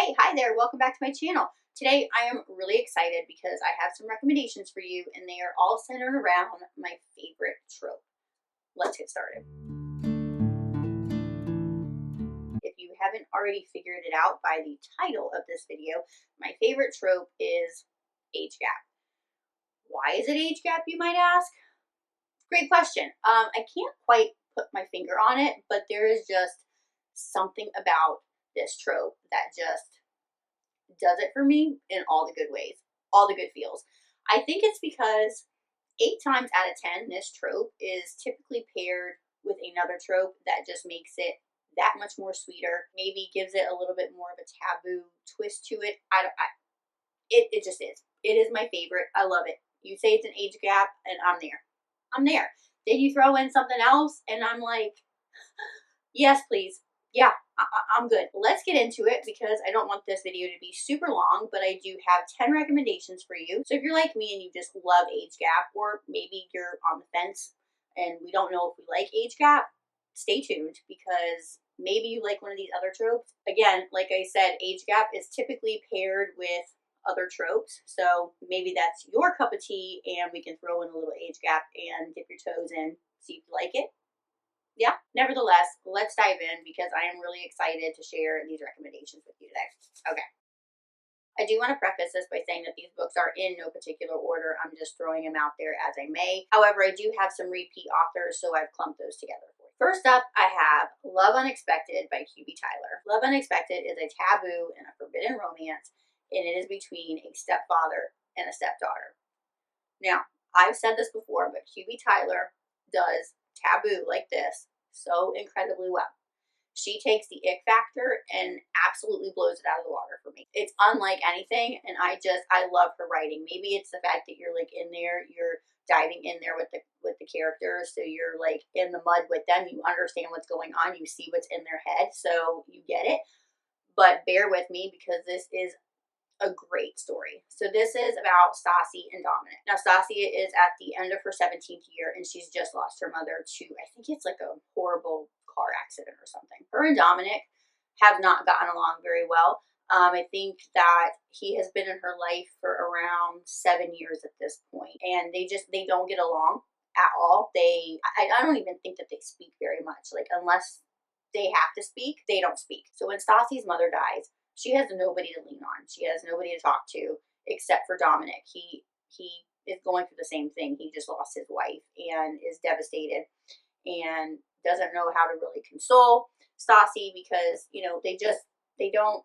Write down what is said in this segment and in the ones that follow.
Hey, hi there, welcome back to my channel. Today I am really excited because I have some recommendations for you and they are all centered around my favorite trope. Let's get started. If you haven't already figured it out by the title of this video, my favorite trope is age gap. Why is it age gap, you might ask? Great question. I can't quite put my finger on it, but there is just something about this trope that just does it for me in all the good ways, all the good feels. I think it's because 8 times out of 10, this trope is typically paired with another trope that just makes it that much more sweeter, maybe gives it a little bit more of a taboo twist to it. It just is. It is my favorite. I love it. You say it's an age gap and I'm there. I'm there. Then you throw in something else and I'm like, yes, please. Yeah, I'm good. Let's get into it because I don't want this video to be super long, but I do have 10 recommendations for you. So if you're like me and you just love age gap, or maybe you're on the fence and we don't know if we like age gap, stay tuned because maybe you like one of these other tropes. Again, like I said, age gap is typically paired with other tropes. So maybe that's your cup of tea and we can throw in a little age gap and dip your toes in, see if you like it. Yeah, nevertheless, let's dive in because I am really excited to share these recommendations with you today. Okay. I do want to preface this by saying that these books are in no particular order. I'm just throwing them out there as I may. However, I do have some repeat authors, so I've clumped those together for you. First up, I have Love Unexpected by Q.B. Tyler. Love Unexpected is a taboo and a forbidden romance, and it is between a stepfather and a stepdaughter. Now, I've said this before, but Q.B. Tyler does taboo like this so incredibly well. She takes the ick factor and absolutely blows it out of the water for me. It's unlike anything, and I love her writing. Maybe it's the fact that you're like in there, you're diving in there with the characters, so you're like in the mud with them, you understand what's going on, you see what's in their head, so you get it. But bear with me because this is a great story. So this is about Stassi and Dominic. Now Stassi is at the end of her 17th year and she's just lost her mother to, I think it's like a horrible car accident or something. Her and Dominic have not gotten along very well. I think that he has been in her life for around 7 years at this point, and they don't get along at all. I don't even think that they speak very much. Like, unless they have to speak, they don't speak. So when Stassi's mother dies, she has nobody to lean on. She has nobody to talk to except for Dominic. He is going through the same thing. He just lost his wife and is devastated and doesn't know how to really console Stassi because, you know, they don't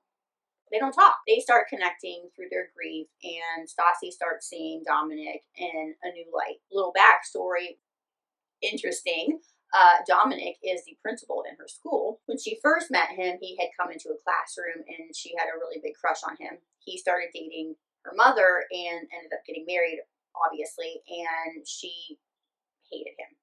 talk. They start connecting through their grief, and Stassi starts seeing Dominic in a new light. Little backstory, interesting. Dominic is the principal in her school. When she first met him, he had come into a classroom and she had a really big crush on him. He started dating her mother and ended up getting married, obviously, and she hated him.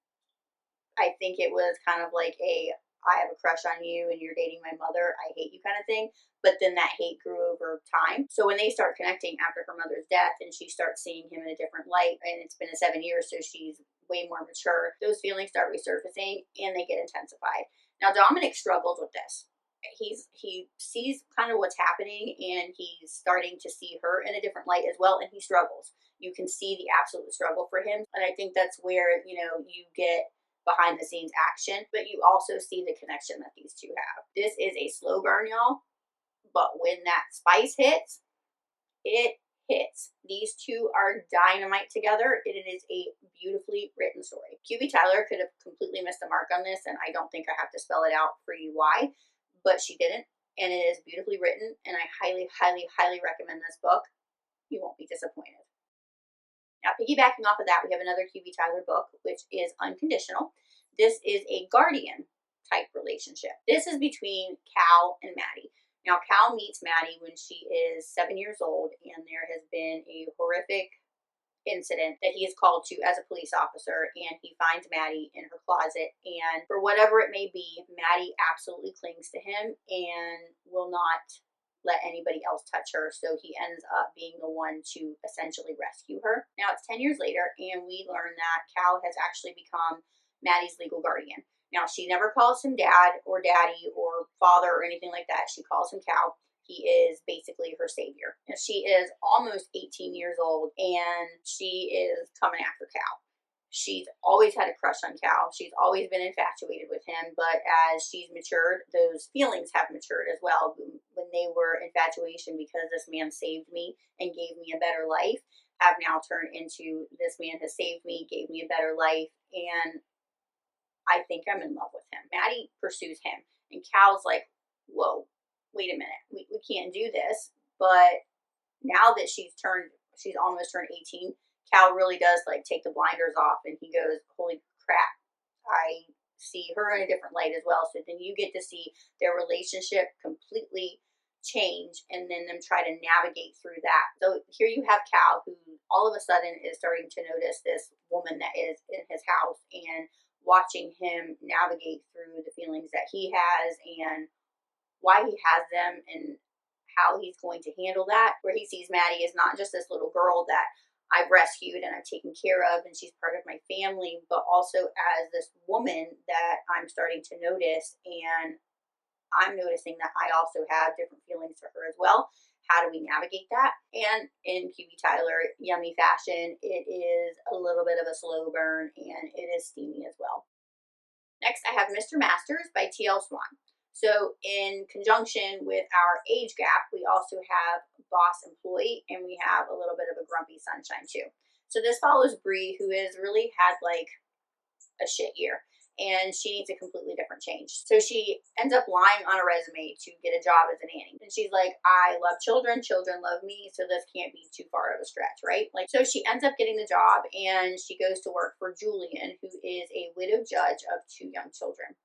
I think it was kind of like I have a crush on you and you're dating my mother, I hate you kind of thing. But then that hate grew over time. So when they start connecting after her mother's death and she starts seeing him in a different light, and it's been 7 years, so she's way more mature, those feelings start resurfacing and they get intensified. Now Dominic struggles with this. He sees kind of what's happening and he's starting to see her in a different light as well, and he struggles. You can see the absolute struggle for him, and I think that's where, you know, you get behind the scenes action, but you also see the connection that these two have. This is a slow burn, y'all, but when that spice hits, it hits. These two are dynamite together. It is a beautifully written story. Q.B. Tyler could have completely missed the mark on this, and I don't think I have to spell it out for you why, but she didn't, and it is beautifully written, and I highly, highly, highly recommend this book. You won't be disappointed. Now, piggybacking off of that, we have another Q.B. Tyler book, which is Unconditional. This is a guardian type relationship. This is between Cal and Maddie. Now, Cal meets Maddie when she is 7 years old, and there has been a horrific incident that he is called to as a police officer, and he finds Maddie in her closet, and for whatever it may be, Maddie absolutely clings to him and will not let anybody else touch her, so he ends up being the one to essentially rescue her. Now it's 10 years later, and we learn that Cal has actually become Maddie's legal guardian. Now she never calls him dad or daddy or father or anything like that. She calls him Cal. he is basically her savior. And she is almost 18 years old, and she is coming after Cal. She's always had a crush on Cal. She's always been infatuated with him, but as she's matured, those feelings have matured as well. When they were infatuation because this man saved me and gave me a better life, have now turned into this man has saved me, gave me a better life, and I think I'm in love with him. Maddie pursues him, and Cal's like, whoa, wait a minute, we can't do this. But now that she's almost turned 18, Cal really does like take the blinders off, and he goes, holy crap, I see her in a different light as well. So then you get to see their relationship completely change, and then them try to navigate through that. So here you have Cal, who all of a sudden is starting to notice this woman that is in his house, and watching him navigate through the feelings that he has and why he has them and how he's going to handle that, where he sees Maddie as not just this little girl that I've rescued and I've taken care of and she's part of my family, but also as this woman that I'm starting to notice, and I'm noticing that I also have different feelings for her as well. How do we navigate that? And in QB Tyler yummy fashion, it is a little bit of a slow burn, and it is steamy as well. Next, I have Mr. Masters by T.L. Swan. So in conjunction with our age gap, we also have boss employee, and we have a little bit of a grumpy sunshine too. So this follows Bree, who has really had like a shit year, and she needs a completely different change. So she ends up lying on a resume to get a job as a nanny. And she's like, I love children, children love me, so this can't be too far of a stretch, right? Like, so she ends up getting the job, and she goes to work for Julian, who is a widowed judge of 2 young children.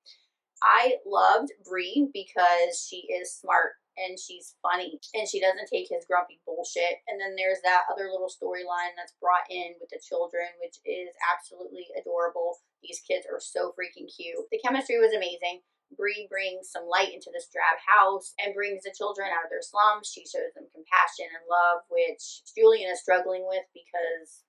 I loved Bree because she is smart and she's funny and she doesn't take his grumpy bullshit. And then there's that other little storyline that's brought in with the children, which is absolutely adorable. These kids are so freaking cute. The chemistry was amazing. Bree brings some light into this drab house and brings the children out of their slums. She shows them compassion and love, which Julian is struggling with because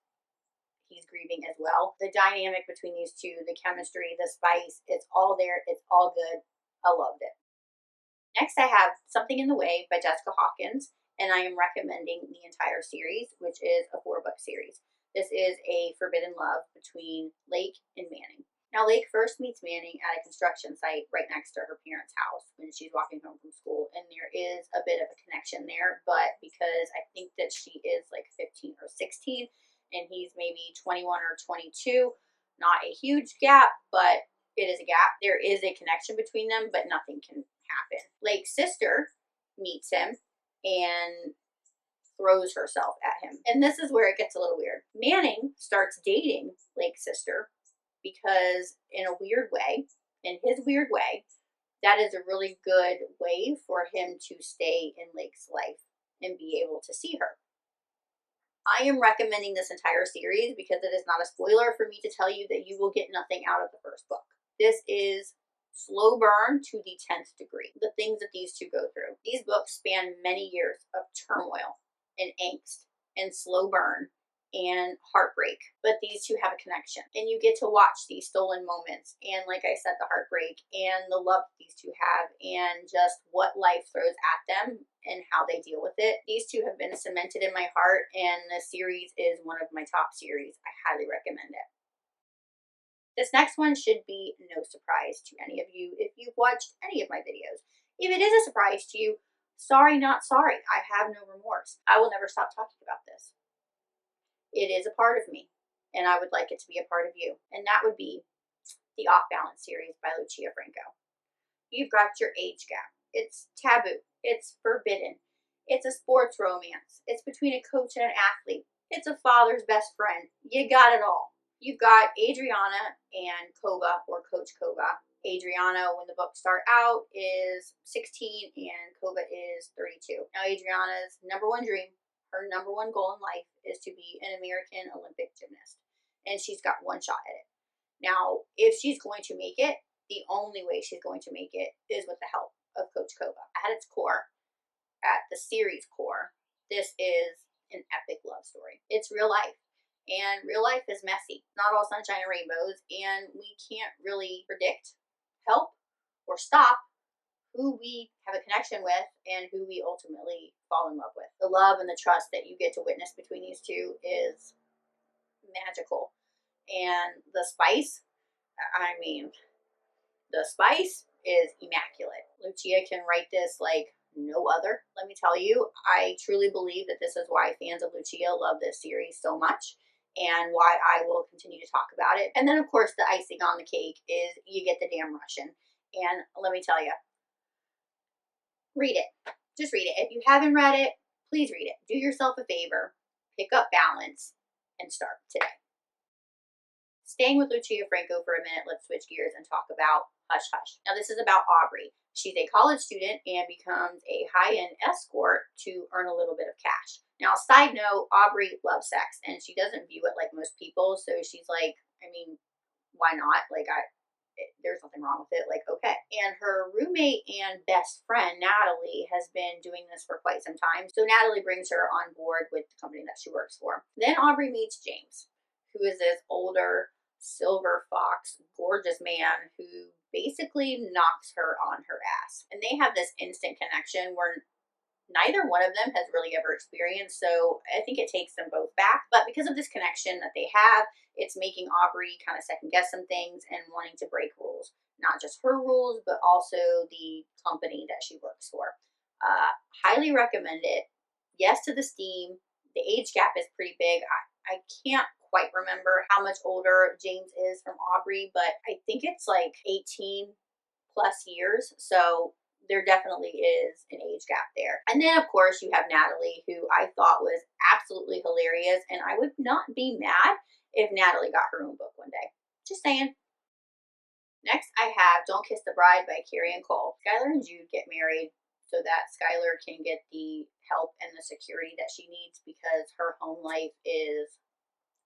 he's grieving as well. The dynamic between these two, the chemistry, the spice, it's all there. It's all good. I loved it. Next, I have Something in the Way by Jessica Hawkins, and I am recommending the entire series, which is a 4-book series. This is a forbidden love between Lake and Manning. Now, Lake first meets Manning at a construction site right next to her parents' house when she's walking home from school, and there is a bit of a connection there, but because I think that she is like 15 or 16, and he's maybe 21 or 22. Not a huge gap, but it is a gap. There is a connection between them, but nothing can happen. Lake's sister meets him and throws herself at him. And this is where it gets a little weird. Manning starts dating Lake's sister because in a weird way, in his weird way, that is a really good way for him to stay in Lake's life and be able to see her. I am recommending this entire series because it is not a spoiler for me to tell you that you will get nothing out of the first book. This is slow burn to the 10th degree, the things that these two go through. These books span many years of turmoil and angst and slow burn and heartbreak, but these two have a connection, and you get to watch these stolen moments, and like I said, the heartbreak and the love these two have, and just what life throws at them and how they deal with it. These two have been cemented in my heart, and the series is one of my top series. I highly recommend it. This next one should be no surprise to any of you if you've watched any of my videos. If it is a surprise to you, sorry not sorry. I have no remorse. I will never stop talking about this. It is a part of me, and I would like it to be a part of you, and that would be the Off Balance series by Lucia Franco. You've got your age gap. It's taboo. It's forbidden. It's a sports romance. It's between a coach and an athlete. It's a father's best friend. You got it all. You've got Adriana and Koba, or Coach Koba. Adriana, when the books start out, is 16, and Koba is 32. Now, Adriana's #1 dream, her #1 goal in life, is to be an American Olympic gymnast, and she's got one shot at it. Now, if she's going to make it, the only way she's going to make it is with the help of Coach Koba. At its core, at the series core, this is an epic love story. It's real life, and real life is messy. Not all sunshine and rainbows, and we can't really predict, help, or stop who we have a connection with and who we ultimately fall in love with. The love and the trust that you get to witness between these two is magical. And the spice, I mean, the spice is immaculate. Lucia can write this like no other. Let me tell you, I truly believe that this is why fans of Lucia love this series so much and why I will continue to talk about it. And then, of course, the icing on the cake is you get the damn Russian. And let me tell you, read it. Just read it. If you haven't read it, please read it. Do yourself a favor. Pick up balance and start today. Staying with Lucia Franco for a minute, let's switch gears and talk about Hush Hush. Now, this is about Aubrey. She's a college student and becomes a high-end escort to earn a little bit of cash. Now, side note, Aubrey loves sex, and she doesn't view it like most people, so she's like, I mean, why not? Like, there's nothing wrong with it. Like, okay. And her roommate and best friend, Natalie, has been doing this for quite some time, so Natalie brings her on board with the company that she works for. Then Aubrey meets James, who is this older, silver fox, gorgeous man who basically knocks her on her ass. And they have this instant connection where neither one of them has really ever experienced, so I think it takes them both back. But because of this connection that they have, it's making Aubrey kind of second guess some things and wanting to break rules. Not just her rules, but also the company that she works for. Highly recommend it. Yes to the steam. The age gap is pretty big. I can't quite remember how much older James is from Aubrey, but I think it's like 18 plus years. So there definitely is an age gap there. And then, of course, you have Natalie, who I thought was absolutely hilarious. And I would not be mad if Natalie got her own book one day. Just saying. Next, I have Don't Kiss the Bride by Carrie and Cole. Skylar and Jude get married so that Skylar can get the help and the security that she needs because her home life is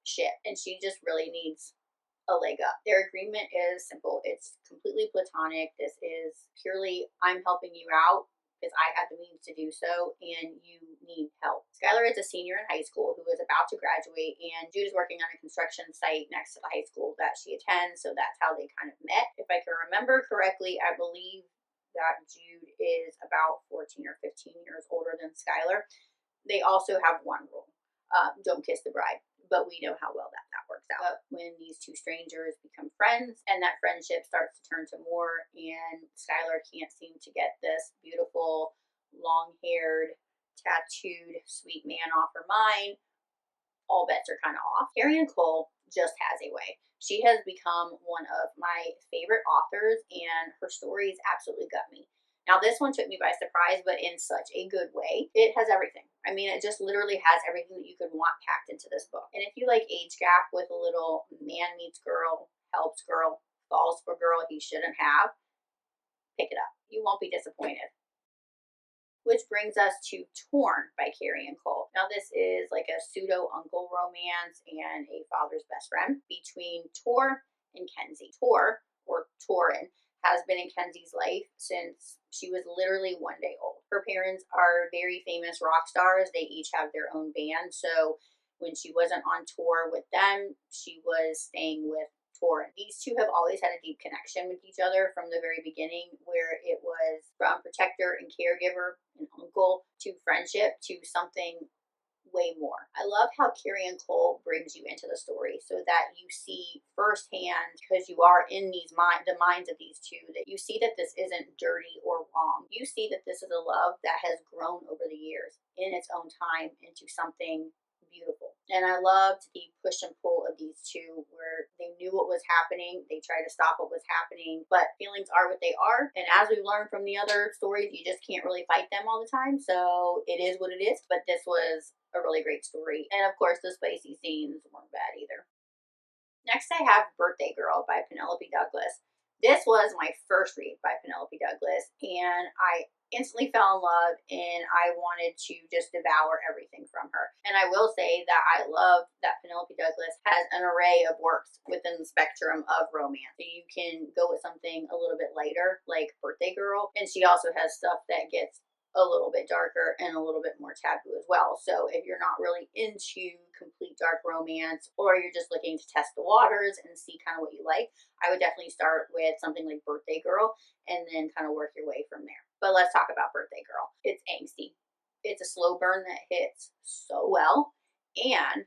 shit and she just really needs a leg up. Their agreement is simple. It's completely platonic. This is purely, I'm helping you out because I have the means to do so and you need help. Skylar is a senior in high school who is about to graduate, and Jude is working on a construction site next to the high school that she attends, so that's how they kind of met. If I can remember correctly, I believe that Jude is about 14 or 15 years older than Skylar. They also have one rule. Don't kiss the bride. But we know how well that works out. When these two strangers become friends and that friendship starts to turn to more, and Skylar can't seem to get this beautiful, long-haired, tattooed, sweet man off her mind, all bets are kind of off. Carrie and Cole just has a way. She has become one of my favorite authors, and her stories absolutely gut me. Now, this one took me by surprise, but in such a good way. It has everything. I mean, it just literally has everything that you could want packed into this book. And if you like age gap with a little man meets girl, helps girl, falls for girl he shouldn't have, pick it up. You won't be disappointed. Which brings us to Torn by Carrie and Cole. Now, this is like a pseudo-uncle romance and a father's best friend between Tor and Kenzie. Tor, or Torin, has been in Kenzie's life since she was literally 1 day old. Her parents are very famous rock stars. They each have their own band. So when she wasn't on tour with them, she was staying with Torin. These two have always had a deep connection with each other from the very beginning, where it was from protector and caregiver and uncle to friendship to something way more. I love how Carrie and Cole brings you into the story so that you see firsthand, because you are in the minds of these two, that you see that this isn't dirty or wrong. You see that this is a love that has grown over the years in its own time into something beautiful. And I loved the push and pull of these two, where they knew what was happening, they tried to stop what was happening, but feelings are what they are. And as we've learned from the other stories, you just can't really fight them all the time. So it is what it is. But this was a really great story. And of course, the spicy scenes weren't bad either. Next, I have Birthday Girl by Penelope Douglas. This was my first read by Penelope Douglas, and I instantly fell in love, and I wanted to just devour everything from her. And I will say that I love that Penelope Douglas has an array of works within the spectrum of romance. So you can go with something a little bit lighter, like Birthday Girl, and she also has stuff that gets a little bit darker and a little bit more taboo as well. So if you're not really into complete dark romance, or you're just looking to test the waters and see kind of what you like, I would definitely start with something like Birthday Girl and then kind of work your way from there. But let's talk about Birthday Girl. It's angsty. It's a slow burn that hits so well, and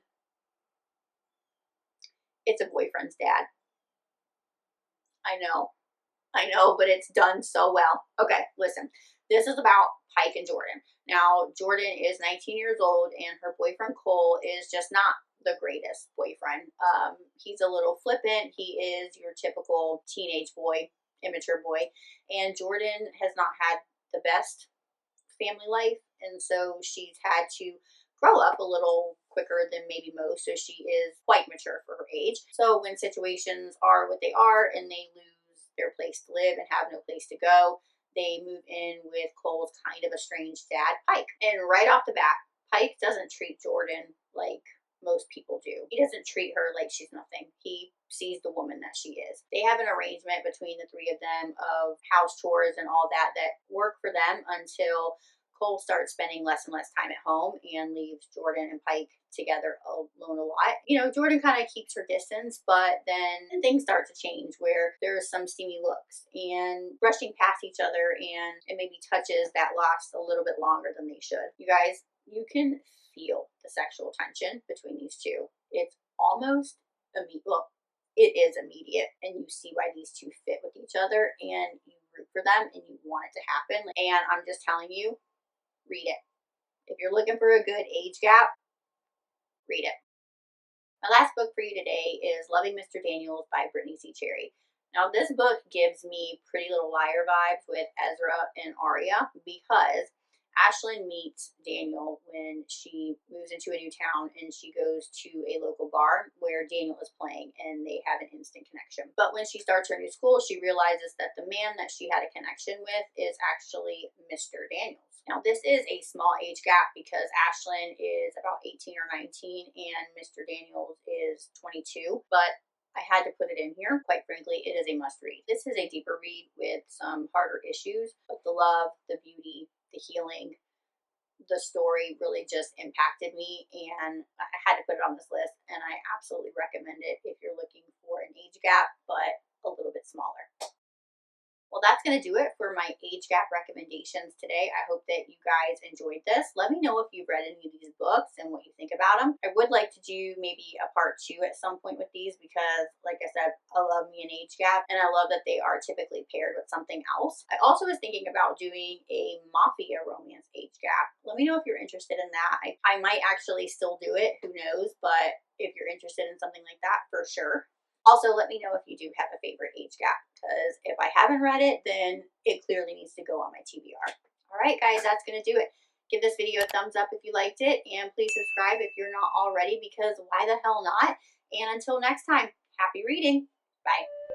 it's a boyfriend's dad. I know, but it's done so well. Okay, listen. This is about Pike and Jordan. Now, Jordan is 19 years old, and her boyfriend Cole is just not the greatest boyfriend. He's a little flippant. He is your typical teenage boy, immature boy. And Jordan has not had the best family life, and so she's had to grow up a little quicker than maybe most, so she is quite mature for her age. So when situations are what they are and they lose their place to live and have no place to go, they move in with Cole's kind of estranged dad, Pike. And right off the bat, Pike doesn't treat Jordan like most people do. He doesn't treat her like she's nothing. He sees the woman that she is. They have an arrangement between the three of them of house chores and all that work for them until Cole starts spending less and less time at home and leaves Jordan and Pike together alone a lot. You know, Jordan kind of keeps her distance, but then things start to change where there's some steamy looks and brushing past each other, and it maybe touches that last a little bit longer than they should. You guys, you can feel the sexual tension between these two. It's almost immediate. Well, it is immediate, and you see why these two fit with each other, and you root for them, and you want it to happen. And I'm just telling you, read it. If you're looking for a good age gap, read it. My last book for you today is Loving Mr. Daniels by Brittany C. Cherry. Now, this book gives me Pretty Little Liar vibes with Ezra and Arya, because Ashlyn meets Daniel when she moves into a new town, and she goes to a local bar where Daniel is playing, and they have an instant connection. But when she starts her new school, she realizes that the man that she had a connection with is actually Mr. Daniels. Now, this is a small age gap because Ashlyn is about 18 or 19 and Mr. Daniels is 22, but I had to put it in here. Quite frankly, it is a must read. This is a deeper read with some harder issues, but the love, the beauty, the healing, the story really just impacted me, and I had to put it on this list, and I absolutely recommend it if you're looking for an age gap, but a little bit smaller. Well, that's going to do it for my age gap recommendations today. I hope that you guys enjoyed this. Let me know if you've read any of these books and what you think about them. I would like to do maybe a part 2 at some point with these because, like I said, I love me an age gap, and I love that they are typically paired with something else. I also was thinking about doing a mafia romance age gap. Let me know if you're interested in that. I might actually still do it. Who knows? But if you're interested in something like that, for sure. Also, let me know if you do have a favorite age gap, because if I haven't read it, then it clearly needs to go on my TBR. All right, guys, that's going to do it. Give this video a thumbs up if you liked it, and please subscribe if you're not already, because why the hell not? And until next time, happy reading. Bye.